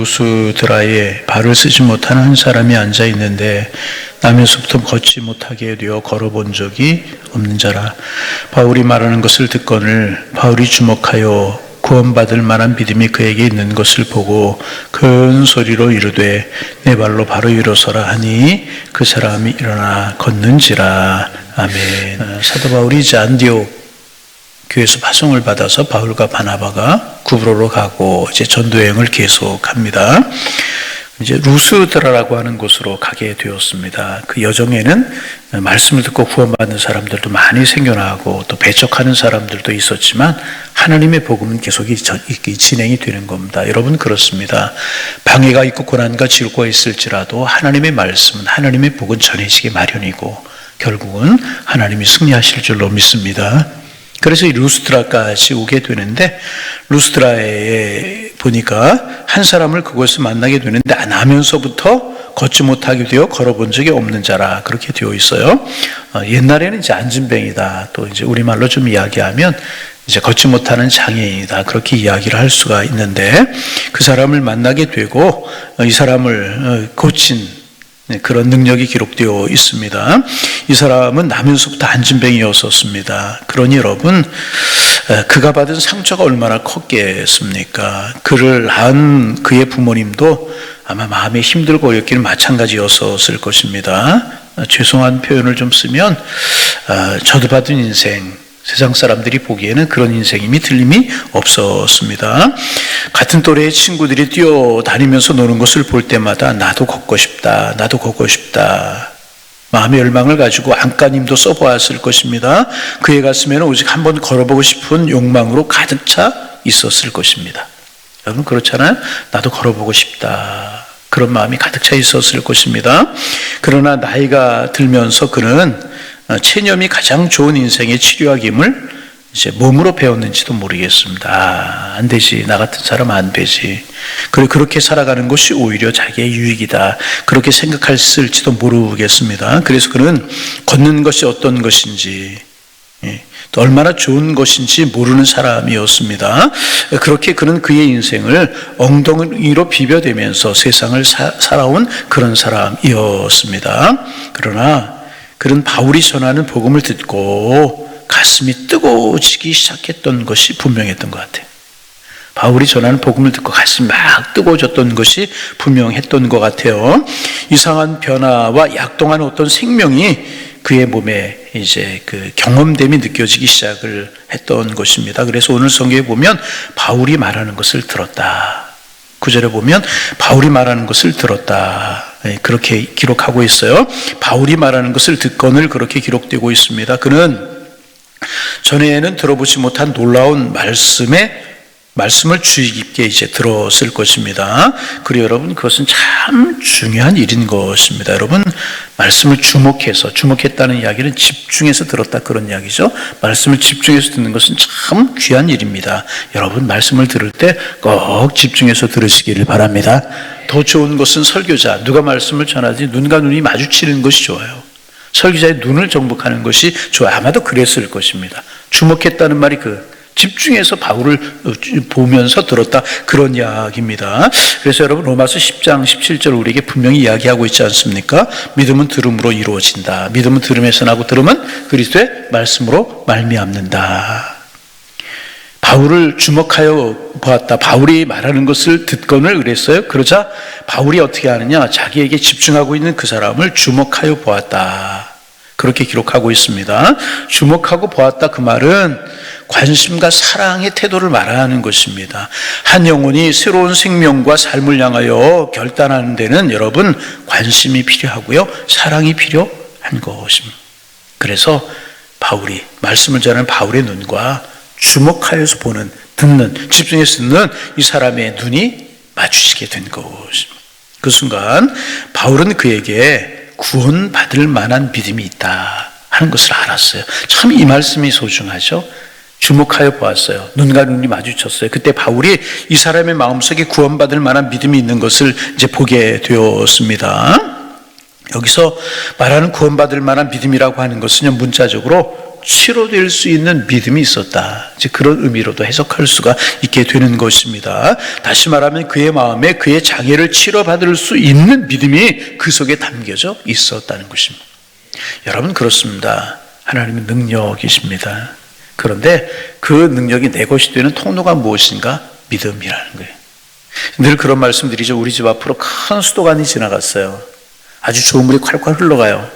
루스드라에 발을 쓰지 못하는 한 사람이 앉아 있는데 나면서부터 걷지 못하게 되어 걸어본 적이 없는 자라. 바울이 말하는 것을 듣거늘 바울이 주목하여 구원받을 만한 믿음이 그에게 있는 것을 보고 큰 소리로 이르되 내 발로 바로 일어서라 하니 그 사람이 일어나 걷는지라. 아멘. 사도 바울이 이제 안디옥 교회에서 파송을 받아서 바울과 바나바가 구브로로 가고 이제 전도 여행을 계속합니다. 이제 루스드라라고 하는 곳으로 가게 되었습니다. 그 여정에는 말씀을 듣고 구원받는 사람들도 많이 생겨나고 또 배척하는 사람들도 있었지만 하나님의 복음은 계속 진행이 되는 겁니다. 여러분 그렇습니다. 방해가 있고 고난과 질고가 있을지라도 하나님의 말씀은 하나님의 복은 전해지기 마련이고 결국은 하나님이 승리하실 줄로 믿습니다. 그래서 이 루스드라까지 오게 되는데 루스드라에 보니까 한 사람을 그곳에서 만나게 되는데 나면서부터 걷지 못하게 되어 걸어본 적이 없는 자라 그렇게 되어 있어요. 옛날에는 이제 안진뱅이다, 또 이제 우리말로 좀 이야기하면 이제 걷지 못하는 장애인이다 그렇게 이야기를 할 수가 있는데 그 사람을 만나게 되고 이 사람을 고친 그런 능력이 기록되어 있습니다. 이 사람은 나면서부터 안진뱅이였었습니다. 그러니 여러분 그가 받은 상처가 얼마나 컸겠습니까? 그를 낳은 그의 부모님도 아마 마음에 힘들고 어렵기는 마찬가지였었을 것입니다. 죄송한 표현을 좀 쓰면 저도 받은 인생, 세상 사람들이 보기에는 그런 인생임이 틀림이 없었습니다. 같은 또래의 친구들이 뛰어다니면서 노는 것을 볼 때마다 나도 걷고 싶다, 나도 걷고 싶다. 마음의 열망을 가지고 안가님도 써보았을 것입니다. 그의 가슴에는 오직 한번 걸어보고 싶은 욕망으로 가득 차 있었을 것입니다. 여러분 그렇잖아요? 나도 걸어보고 싶다. 그런 마음이 가득 차 있었을 것입니다. 그러나 나이가 들면서 그는 체념이 가장 좋은 인생의 치료약임을 이제 몸으로 배웠는지도 모르겠습니다. 안 되지. 나 같은 사람 안 되지. 그렇게 살아가는 것이 오히려 자기의 유익이다. 그렇게 생각했을지도 모르겠습니다. 그래서 그는 걷는 것이 어떤 것인지, 또 얼마나 좋은 것인지 모르는 사람이었습니다. 그렇게 그는 그의 인생을 엉덩이로 비벼대면서 세상을 살아온 그런 사람이었습니다. 그러나 그는 바울이 전하는 복음을 듣고 가슴이 뜨거워지기 시작했던 것이 분명했던 것 같아요. 바울이 전하는 복음을 듣고 가슴이 막 뜨거워졌던 것이 분명했던 것 같아요. 이상한 변화와 약동한 어떤 생명이 그의 몸에 이제 그 경험됨이 느껴지기 시작을 했던 것입니다. 그래서 오늘 성경에 보면 바울이 말하는 것을 들었다. 9절에 보면 바울이 말하는 것을 들었다. 그렇게 기록하고 있어요. 바울이 말하는 것을 듣거늘 그렇게 기록되고 있습니다. 그는 전에는 들어보지 못한 놀라운 말씀을 주의 깊게 이제 들었을 것입니다. 그리고 여러분 그것은 참 중요한 일인 것입니다. 여러분 말씀을 주목했다는 이야기는 집중해서 들었다 그런 이야기죠. 말씀을 집중해서 듣는 것은 참 귀한 일입니다. 여러분 말씀을 들을 때 꼭 집중해서 들으시기를 바랍니다. 더 좋은 것은 설교자, 누가 말씀을 전하지 눈과 눈이 마주치는 것이 좋아요. 설교자의 눈을 정복하는 것이 좋아요. 아마도 그랬을 것입니다. 주목했다는 말이 집중해서 바울을 보면서 들었다 그런 이야기입니다. 그래서 여러분 로마서 10장 17절 우리에게 분명히 이야기하고 있지 않습니까? 믿음은 들음으로 이루어진다. 믿음은 들음에서 나고 들음은 그리스도의 말씀으로 말미암는다. 바울을 주목하여 보았다. 바울이 말하는 것을 듣거늘 그랬어요. 그러자 바울이 어떻게 하느냐? 자기에게 집중하고 있는 그 사람을 주목하여 보았다. 그렇게 기록하고 있습니다. 주목하고 보았다 그 말은 관심과 사랑의 태도를 말하는 것입니다. 한 영혼이 새로운 생명과 삶을 향하여 결단하는 데는 여러분 관심이 필요하고요. 사랑이 필요한 것입니다. 그래서 바울이 말씀을 전하는 바울의 눈과 주목하여서 보는, 듣는, 집중해서 듣는 이 사람의 눈이 마주치게 된 것입니다. 그 순간 바울은 그에게 구원받을 만한 믿음이 있다 하는 것을 알았어요. 참 이 말씀이 소중하죠. 주목하여 보았어요. 눈과 눈이 마주쳤어요. 그때 바울이 이 사람의 마음속에 구원받을 만한 믿음이 있는 것을 이제 보게 되었습니다. 여기서 말하는 구원받을 만한 믿음이라고 하는 것은요, 문자적으로 치료될 수 있는 믿음이 있었다. 이제 그런 의미로도 해석할 수가 있게 되는 것입니다. 다시 말하면 그의 마음에 그의 장애를 치료받을 수 있는 믿음이 그 속에 담겨져 있었다는 것입니다. 여러분, 그렇습니다. 하나님은 능력이십니다. 그런데 그 능력이 내 것이 되는 통로가 무엇인가? 믿음이라는 거예요. 늘 그런 말씀드리죠. 우리 집 앞으로 큰 수도관이 지나갔어요. 아주 좋은 물이 콸콸 흘러가요.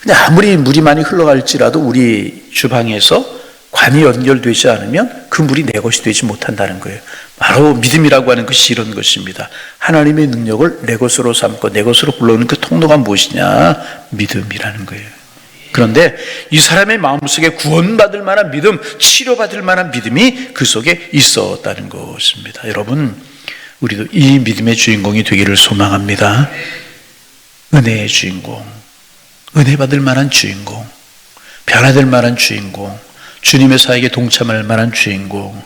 근데 아무리 물이 많이 흘러갈지라도 우리 주방에서 관이 연결되지 않으면 그 물이 내 것이 되지 못한다는 거예요. 바로 믿음이라고 하는 것이 이런 것입니다. 하나님의 능력을 내 것으로 삼고 내 것으로 불러오는 그 통로가 무엇이냐? 믿음이라는 거예요. 그런데 이 사람의 마음속에 구원받을 만한 믿음, 치료받을 만한 믿음이 그 속에 있었다는 것입니다. 여러분, 우리도 이 믿음의 주인공이 되기를 소망합니다. 은혜의 주인공, 은혜 받을 만한 주인공, 변화될 만한 주인공, 주님의 사역에 동참할 만한 주인공,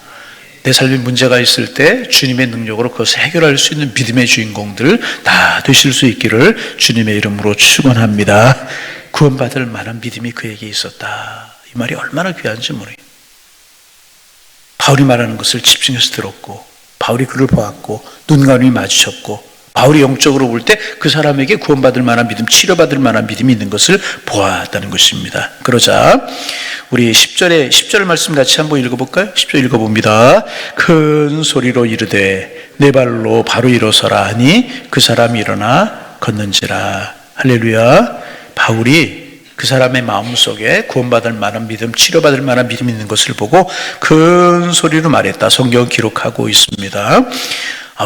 내 삶에 문제가 있을 때 주님의 능력으로 그것을 해결할 수 있는 믿음의 주인공들 다 되실 수 있기를 주님의 이름으로 축원합니다. 구원받을 만한 믿음이 그에게 있었다. 이 말이 얼마나 귀한지 모르겠어요. 바울이 말하는 것을 집중해서 들었고, 바울이 그를 보았고, 눈과 눈이 마주쳤고, 바울이 영적으로 볼 때 그 사람에게 구원받을 만한 믿음, 치료받을 만한 믿음이 있는 것을 보았다는 것입니다. 그러자 우리 10절 말씀 같이 한번 읽어볼까요? 10절 읽어봅니다. 큰 소리로 이르되 내 발로 바로 일어서라 하니 그 사람이 일어나 걷는지라. 할렐루야. 바울이 그 사람의 마음속에 구원받을 만한 믿음, 치료받을 만한 믿음이 있는 것을 보고 큰 소리로 말했다. 성경은 기록하고 있습니다.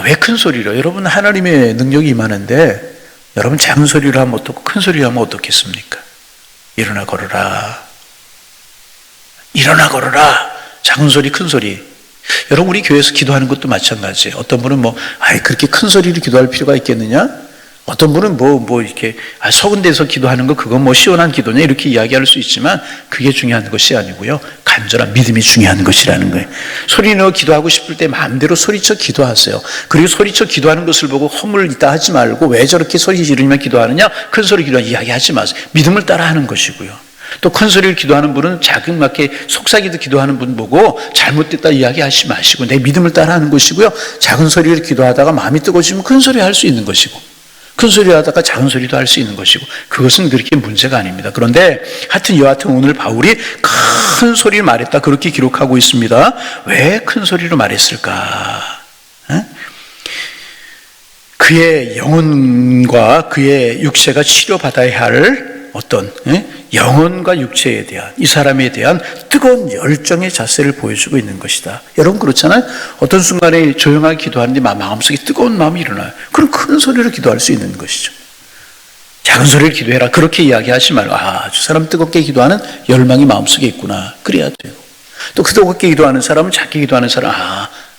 왜 큰 소리로? 여러분, 하나님의 능력이 임하는데 여러분 작은 소리로 하면 어떻고 큰 소리로 하면 어떻겠습니까? 일어나 걸어라. 일어나 걸어라. 작은 소리, 큰 소리. 여러분, 우리 교회에서 기도하는 것도 마찬가지예요. 어떤 분은 그렇게 큰 소리로 기도할 필요가 있겠느냐? 어떤 분은 이렇게, 속은 데서 기도하는 거, 그건 시원한 기도냐? 이렇게 이야기할 수 있지만, 그게 중요한 것이 아니고요. 간절한 믿음이 중요한 것이라는 거예요. 소리 내어 기도하고 싶을 때 마음대로 소리쳐 기도하세요. 그리고 소리쳐 기도하는 것을 보고 허물 있다 하지 말고, 왜 저렇게 소리 지르면 기도하느냐? 큰 소리 기도하는 이야기하지 마세요. 믿음을 따라 하는 것이고요. 또 큰 소리를 기도하는 분은 자그맣게 속삭이듯 기도하는 분 보고 잘못됐다 이야기하지 마시고, 내 믿음을 따라 하는 것이고요. 작은 소리를 기도하다가 마음이 뜨거워지면 큰 소리 할 수 있는 것이고, 큰 소리 하다가 작은 소리도 할 수 있는 것이고, 그것은 그렇게 문제가 아닙니다. 그런데 여하튼 오늘 바울이 큰 소리를 말했다, 그렇게 기록하고 있습니다. 왜 큰 소리로 말했을까? 그의 영혼과 그의 육체가 치료받아야 할 어떤 영혼과 육체에 대한, 이 사람에 대한 뜨거운 열정의 자세를 보여주고 있는 것이다. 여러분, 그렇잖아요? 어떤 순간에 조용하게 기도하는데 마음속에 뜨거운 마음이 일어나요. 그럼 큰 소리로 기도할 수 있는 것이죠. 작은 소리를 기도해라, 그렇게 이야기하지 말고, 저 사람 뜨겁게 기도하는 열망이 마음속에 있구나, 그래야 돼요. 또 그 뜨겁게 기도하는 사람은, 작게 기도하는 사람,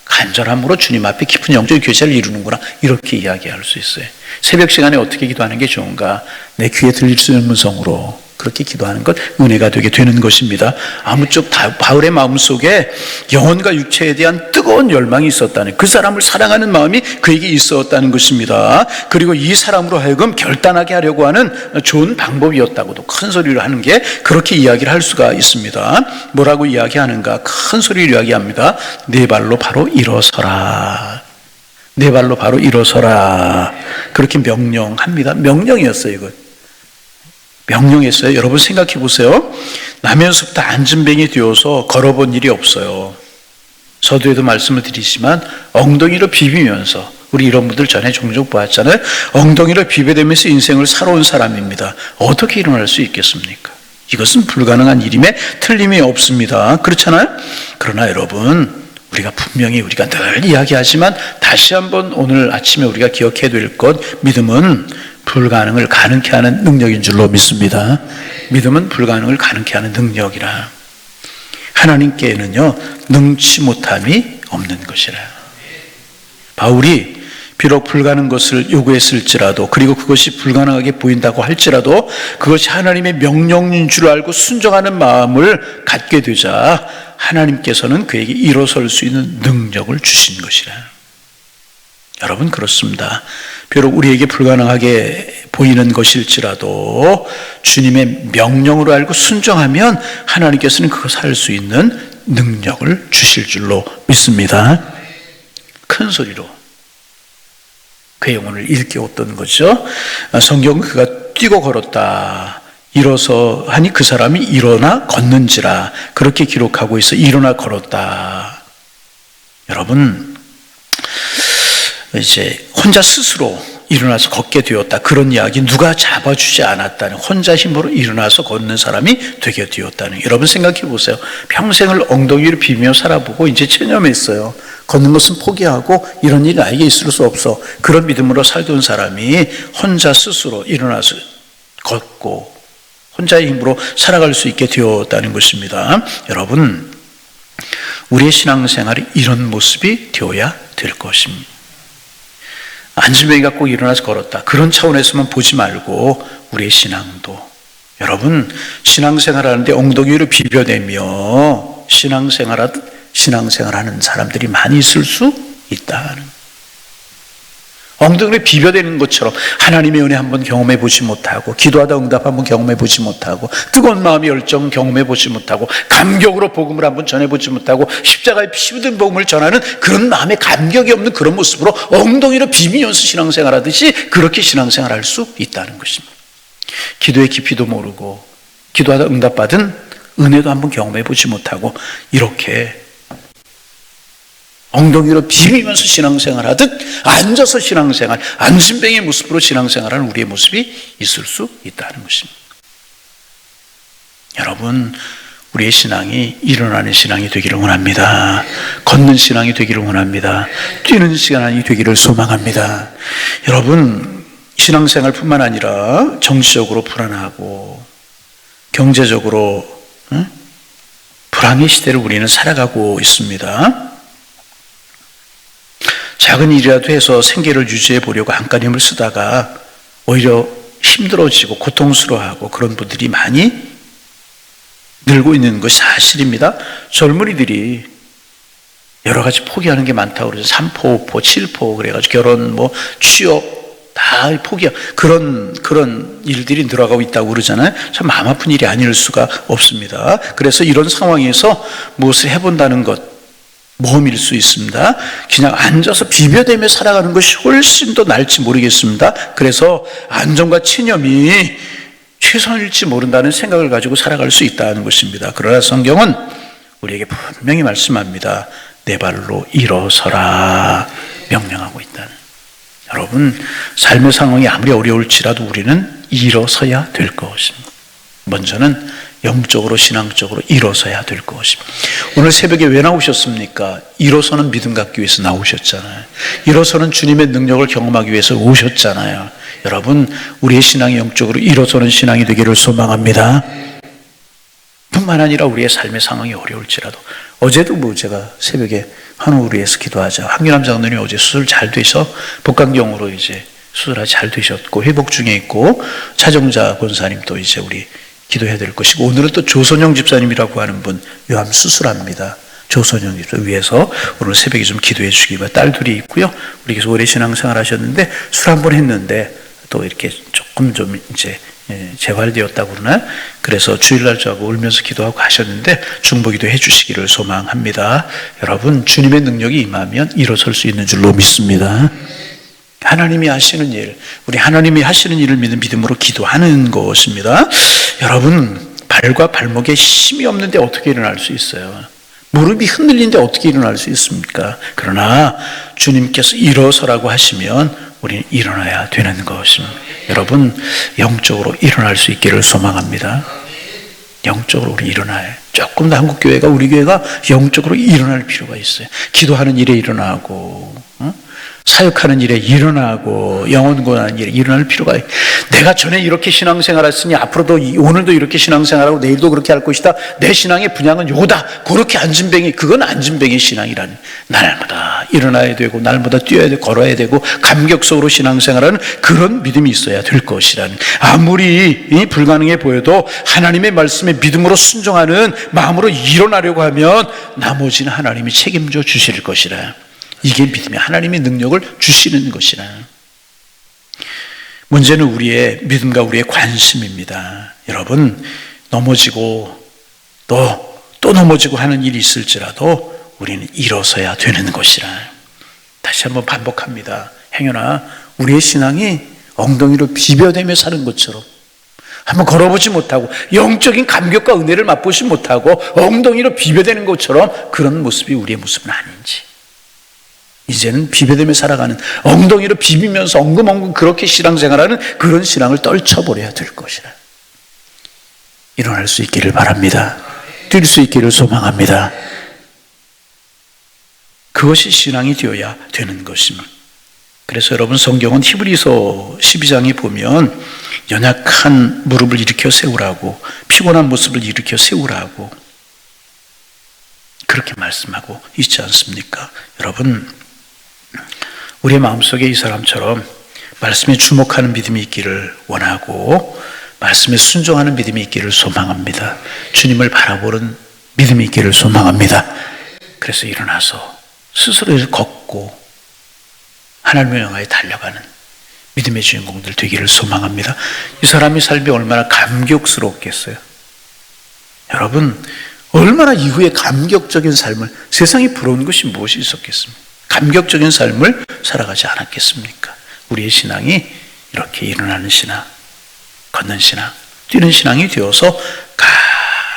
간절함으로 주님 앞에 깊은 영적인 교제를 이루는구나, 이렇게 이야기할 수 있어요. 새벽 시간에 어떻게 기도하는 게 좋은가? 내 귀에 들릴 수 있는 음성으로 그렇게 기도하는 것, 은혜가 되게 되는 것입니다. 아무쪼록 바울의 마음속에 영혼과 육체에 대한 뜨거운 열망이 있었다는, 그 사람을 사랑하는 마음이 그에게 있었다는 것입니다. 그리고 이 사람으로 하여금 결단하게 하려고 하는 좋은 방법이었다고도 큰 소리로 하는 게, 그렇게 이야기를 할 수가 있습니다. 뭐라고 이야기하는가? 큰 소리로 이야기합니다. 네 발로 바로 일어서라. 네 발로 바로 일어서라. 그렇게 명령합니다. 명령이었어요, 이것. 명령했어요. 여러분 생각해 보세요. 나면서부터 안진뱅이 되어서 걸어본 일이 없어요. 서두에도 말씀을 드리지만 엉덩이로 비비면서, 우리 이런 분들 전에 종종 보았잖아요. 엉덩이로 비벼대면서 인생을 살아온 사람입니다. 어떻게 일어날 수 있겠습니까? 이것은 불가능한 일임에 틀림이 없습니다. 그렇잖아요? 그러나 여러분, 우리가 분명히 우리가 늘 이야기하지만 다시 한번 오늘 아침에 우리가 기억해야 될 것, 믿음은 불가능을 가능케 하는 능력인 줄로 믿습니다. 믿음은 불가능을 가능케 하는 능력이라. 하나님께는요, 능치 못함이 없는 것이라. 바울이 비록 불가능한 것을 요구했을지라도, 그리고 그것이 불가능하게 보인다고 할지라도 그것이 하나님의 명령인 줄 알고 순종하는 마음을 갖게 되자 하나님께서는 그에게 일어설 수 있는 능력을 주신 것이라. 여러분, 그렇습니다. 비록 우리에게 불가능하게 보이는 것일지라도 주님의 명령으로 알고 순종하면 하나님께서는 그것을 할 수 있는 능력을 주실 줄로 믿습니다. 큰 소리로 그 영혼을 일깨웠던 거죠. 성경은 그가 뛰고 걸었다. 일어서 하니 그 사람이 일어나 걷는지라 그렇게 기록하고 있어. 일어나 걸었다. 여러분, 이제 혼자 스스로 일어나서 걷게 되었다. 그런 이야기, 누가 잡아주지 않았다는, 혼자 힘으로 일어나서 걷는 사람이 되게 되었다는. 여러분 생각해 보세요. 평생을 엉덩이를 비비며 살아보고 이제 체념했어요. 걷는 것은 포기하고 이런 일이 나에게 있을 수 없어. 그런 믿음으로 살던 사람이 혼자 스스로 일어나서 걷고 혼자의 힘으로 살아갈 수 있게 되었다는 것입니다. 여러분, 우리의 신앙생활이 이런 모습이 되어야 될 것입니다. 안진뱅이가 꼭 일어나서 걸었다. 그런 차원에서만 보지 말고 우리의 신앙도, 여러분, 신앙생활하는데 엉덩이를 비벼대며 신앙생활하는 사람들이 많이 있을 수 있다는, 엉덩이를 비벼대는 것처럼 하나님의 은혜 한번 경험해 보지 못하고, 기도하다 응답 한번 경험해 보지 못하고, 뜨거운 마음의 열정 경험해 보지 못하고, 감격으로 복음을 한번 전해 보지 못하고, 십자가에 피 묻은 복음을 전하는 그런 마음의 감격이 없는 그런 모습으로 엉덩이를 비비면서 신앙생활하듯이 그렇게 신앙생활할 수 있다는 것입니다. 기도의 깊이도 모르고 기도하다 응답받은 은혜도 한번 경험해 보지 못하고 이렇게 엉덩이로 비비면서 신앙생활하듯 앉아서 신앙생활, 안진뱅이의 모습으로 신앙생활하는 우리의 모습이 있을 수 있다는 것입니다. 여러분, 우리의 신앙이 일어나는 신앙이 되기를 원합니다. 걷는 신앙이 되기를 원합니다. 뛰는 신앙이 되기를 소망합니다. 여러분, 신앙생활뿐만 아니라 정치적으로 불안하고 경제적으로 불황의 시대를 우리는 살아가고 있습니다. 작은 일이라도 해서 생계를 유지해 보려고 안간힘을 쓰다가 오히려 힘들어지고 고통스러워하고 그런 분들이 많이 늘고 있는 것이 사실입니다. 젊은이들이 여러 가지 포기하는 게 많다고 그러죠. 3포, 5포, 7포 그래가지고 결혼, 취업 다 포기하고 그런 일들이 늘어가고 있다고 그러잖아요. 참 마음 아픈 일이 아닐 수가 없습니다. 그래서 이런 상황에서 무엇을 해본다는 것, 모험일 수 있습니다. 그냥 앉아서 비벼대며 살아가는 것이 훨씬 더 나을지 모르겠습니다. 그래서 안정과 체념이 최선일지 모른다는 생각을 가지고 살아갈 수 있다는 것입니다. 그러나 성경은 우리에게 분명히 말씀합니다. 내 발로 일어서라 명령하고 있다는. 여러분, 삶의 상황이 아무리 어려울지라도 우리는 일어서야 될 것입니다. 먼저는 영적으로 신앙적으로 일어서야 될 것입니다. 오늘 새벽에 왜 나오셨습니까? 일어서는 믿음 갖기 위해서 나오셨잖아요. 일어서는 주님의 능력을 경험하기 위해서 오셨잖아요. 여러분, 우리의 신앙이 영적으로 일어서는 신앙이 되기를 소망합니다. 뿐만 아니라 우리의 삶의 상황이 어려울지라도, 어제도 제가 새벽에 한우를 위해서 기도하자. 황규남 장로님이 어제 수술 잘 되셔 복강경으로 이제 수술이 잘 되셨고 회복 중에 있고, 차정자 권사님도 이제 우리 기도해야 될 것이고, 오늘은 또 조선영 집사님이라고 하는 분 요암 수술합니다. 조선영 집사 위해서 오늘 새벽에 좀 기도해 주시기 바랍니다. 딸 둘이 있고요. 우리께서 오래 신앙생활 하셨는데 술 한 번 했는데 또 이렇게 조금 좀 이제 재활되었다고 그러나, 그래서 주일날 저하고 울면서 기도하고 하셨는데 중보기도 해주시기를 소망합니다. 여러분, 주님의 능력이 임하면 일어설 수 있는 줄로 믿습니다. 하나님이 하시는 일, 우리 하나님이 하시는 일을 믿는 믿음으로 기도하는 것입니다. 여러분, 발과 발목에 힘이 없는데 어떻게 일어날 수 있어요? 무릎이 흔들리는데 어떻게 일어날 수 있습니까? 그러나 주님께서 일어서라고 하시면 우리는 일어나야 되는 것입니다. 여러분, 영적으로 일어날 수 있기를 소망합니다. 영적으로 우리 일어나야, 조금 더 한국교회가, 우리 교회가 영적으로 일어날 필요가 있어요. 기도하는 일에 일어나고, 사역하는 일에 일어나고, 영혼 구원하는 일에 일어날 필요가 있어요. 내가 전에 이렇게 신앙생활 했으니 앞으로도 오늘도 이렇게 신앙생활하고 내일도 그렇게 할 것이다. 내 신앙의 분양은 요거다. 그렇게 안진뱅이, 그건 안진뱅이 신앙이라는. 날마다 일어나야 되고 날마다 뛰어야 되고 걸어야 되고 감격 속으로 신앙생활하는 그런 믿음이 있어야 될 것이라는. 아무리 불가능해 보여도 하나님의 말씀에 믿음으로 순종하는 마음으로 일어나려고 하면 나머지는 하나님이 책임져 주실 것이라. 이게 믿음이 하나님의 능력을 주시는 것이라. 문제는 우리의 믿음과 우리의 관심입니다. 여러분, 넘어지고 또 넘어지고 하는 일이 있을지라도 우리는 일어서야 되는 것이라. 다시 한번 반복합니다. 행여나 우리의 신앙이 엉덩이로 비벼대며 사는 것처럼, 한번 걸어보지 못하고 영적인 감격과 은혜를 맛보지 못하고 엉덩이로 비벼대는 것처럼 그런 모습이 우리의 모습은 아닌지, 이제는 비벼대며 살아가는, 엉덩이로 비비면서 엉금엉금 그렇게 신앙생활하는 그런 신앙을 떨쳐버려야 될 것이라. 일어날 수 있기를 바랍니다. 뛸 수 있기를 소망합니다. 그것이 신앙이 되어야 되는 것입니다. 그래서 여러분, 성경은 히브리서 12장에 보면 연약한 무릎을 일으켜 세우라고, 피곤한 모습을 일으켜 세우라고 그렇게 말씀하고 있지 않습니까? 여러분, 우리의 마음속에 이 사람처럼 말씀에 주목하는 믿음이 있기를 원하고 말씀에 순종하는 믿음이 있기를 소망합니다. 주님을 바라보는 믿음이 있기를 소망합니다. 그래서 일어나서 스스로 걷고 하나님을 향하여 달려가는 믿음의 주인공들 되기를 소망합니다. 이 사람의 삶이 얼마나 감격스럽겠어요. 여러분, 얼마나 이후에 감격적인 삶을, 세상에 부러운 것이 무엇이 있었겠습니까? 감격적인 삶을 살아가지 않았겠습니까? 우리의 신앙이 이렇게 일어나는 신앙, 걷는 신앙, 뛰는 신앙이 되어서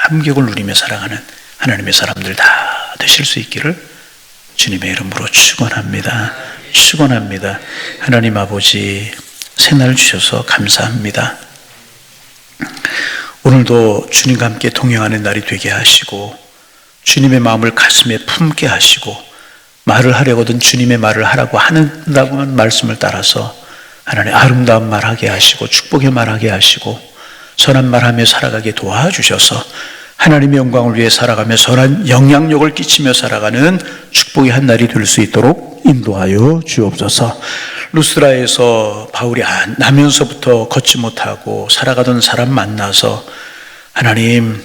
감격을 누리며 살아가는 하나님의 사람들 다 되실 수 있기를 주님의 이름으로 축원합니다. 축원합니다. 하나님 아버지, 새날을 주셔서 감사합니다. 오늘도 주님과 함께 동행하는 날이 되게 하시고 주님의 마음을 가슴에 품게 하시고 말을 하려거든 주님의 말을 하라고 한다는 말씀을 따라서 하나님 아름다운 말하게 하시고 축복의 말하게 하시고 선한 말하며 살아가게 도와주셔서 하나님의 영광을 위해 살아가며 선한 영향력을 끼치며 살아가는 축복의 한 날이 될 수 있도록 인도하여 주옵소서. 루스드라에서 바울이 나면서부터 걷지 못하고 살아가던 사람 만나서 하나님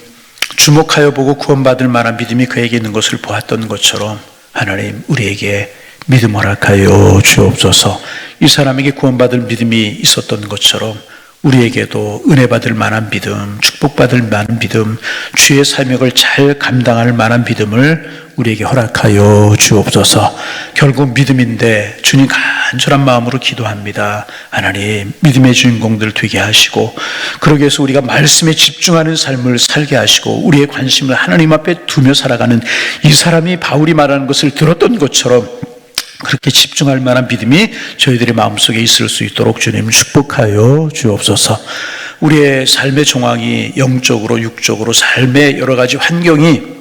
주목하여 보고 구원받을 만한 믿음이 그에게 있는 것을 보았던 것처럼 하나님 우리에게 믿음 허락하여 주옵소서. 이 사람에게 구원받을 믿음이 있었던 것처럼 우리에게도 은혜 받을 만한 믿음, 축복받을 만한 믿음, 주의 사명을 잘 감당할 만한 믿음을 우리에게 허락하여 주옵소서. 결국 믿음인데 주님 간절한 마음으로 기도합니다. 하나님 믿음의 주인공들 되게 하시고 그러기 위해서 우리가 말씀에 집중하는 삶을 살게 하시고 우리의 관심을 하나님 앞에 두며 살아가는 이 사람이 바울이 말하는 것을 들었던 것처럼 그렇게 집중할 만한 믿음이 저희들의 마음속에 있을 수 있도록 주님 축복하여 주옵소서. 우리의 삶의 정황이 영적으로 육적으로 삶의 여러 가지 환경이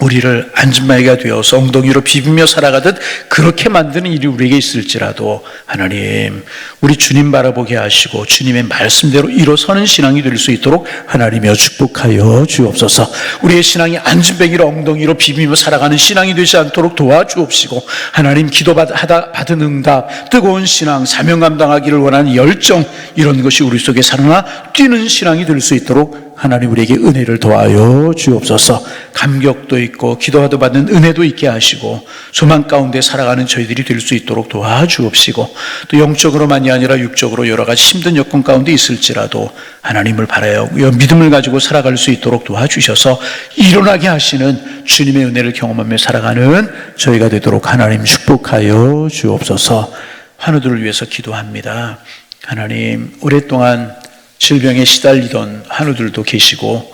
우리를 앉은마이가 되어서 엉덩이로 비비며 살아가듯 그렇게 만드는 일이 우리에게 있을지라도 하나님 우리 주님 바라보게 하시고 주님의 말씀대로 일어서는 신앙이 될 수 있도록 하나님이여 축복하여 주옵소서. 우리의 신앙이 앉은뱅이로 엉덩이로 비비며 살아가는 신앙이 되지 않도록 도와주옵시고 하나님 기도하다 받은 응답, 뜨거운 신앙, 사명 감당하기를 원하는 열정, 이런 것이 우리 속에 살아나 뛰는 신앙이 될 수 있도록 하나님 우리에게 은혜를 더하여 주옵소서. 감격도 있고 기도하도 받는 은혜도 있게 하시고 소망 가운데 살아가는 저희들이 될 수 있도록 도와주옵시고 또 영적으로만이 아니라 육적으로 여러 가지 힘든 여건 가운데 있을지라도 하나님을 바라여 믿음을 가지고 살아갈 수 있도록 도와주셔서 일어나게 하시는 주님의 은혜를 경험하며 살아가는 저희가 되도록 하나님 축복하여 주옵소서. 환우들을 위해서 기도합니다. 하나님 오랫동안 질병에 시달리던 환우들도 계시고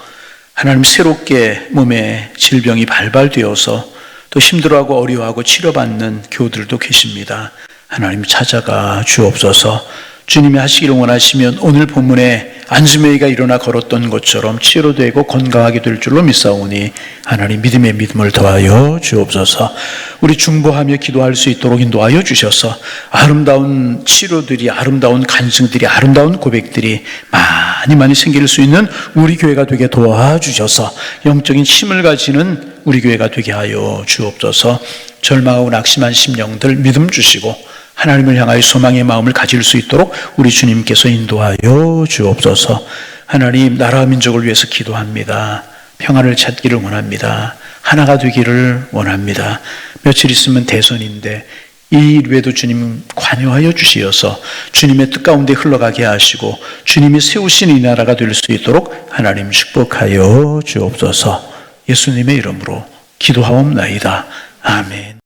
하나님 새롭게 몸에 질병이 발발되어서 또 힘들어하고 어려워하고 치료받는 교우들도 계십니다. 하나님 찾아가 주옵소서. 주님이 하시기를 원하시면 오늘 본문에 안즈메이가 일어나 걸었던 것처럼 치료되고 건강하게 될 줄로 믿사오니 하나님 믿음의 믿음을 더하여 주옵소서. 우리 중보하며 기도할 수 있도록 인도하여 주셔서 아름다운 치료들이, 아름다운 간증들이, 아름다운 고백들이 많이 생길 수 있는 우리 교회가 되게 도와주셔서 영적인 힘을 가지는 우리 교회가 되게 하여 주옵소서. 절망하고 낙심한 심령들 믿음 주시고 하나님을 향하여 소망의 마음을 가질 수 있도록 우리 주님께서 인도하여 주옵소서. 하나님 나라와 민족을 위해서 기도합니다. 평안을 찾기를 원합니다. 하나가 되기를 원합니다. 며칠 있으면 대선인데 이 일에도 주님 관여하여 주시어서 주님의 뜻 가운데 흘러가게 하시고 주님이 세우신 이 나라가 될 수 있도록 하나님 축복하여 주옵소서. 예수님의 이름으로 기도하옵나이다. 아멘.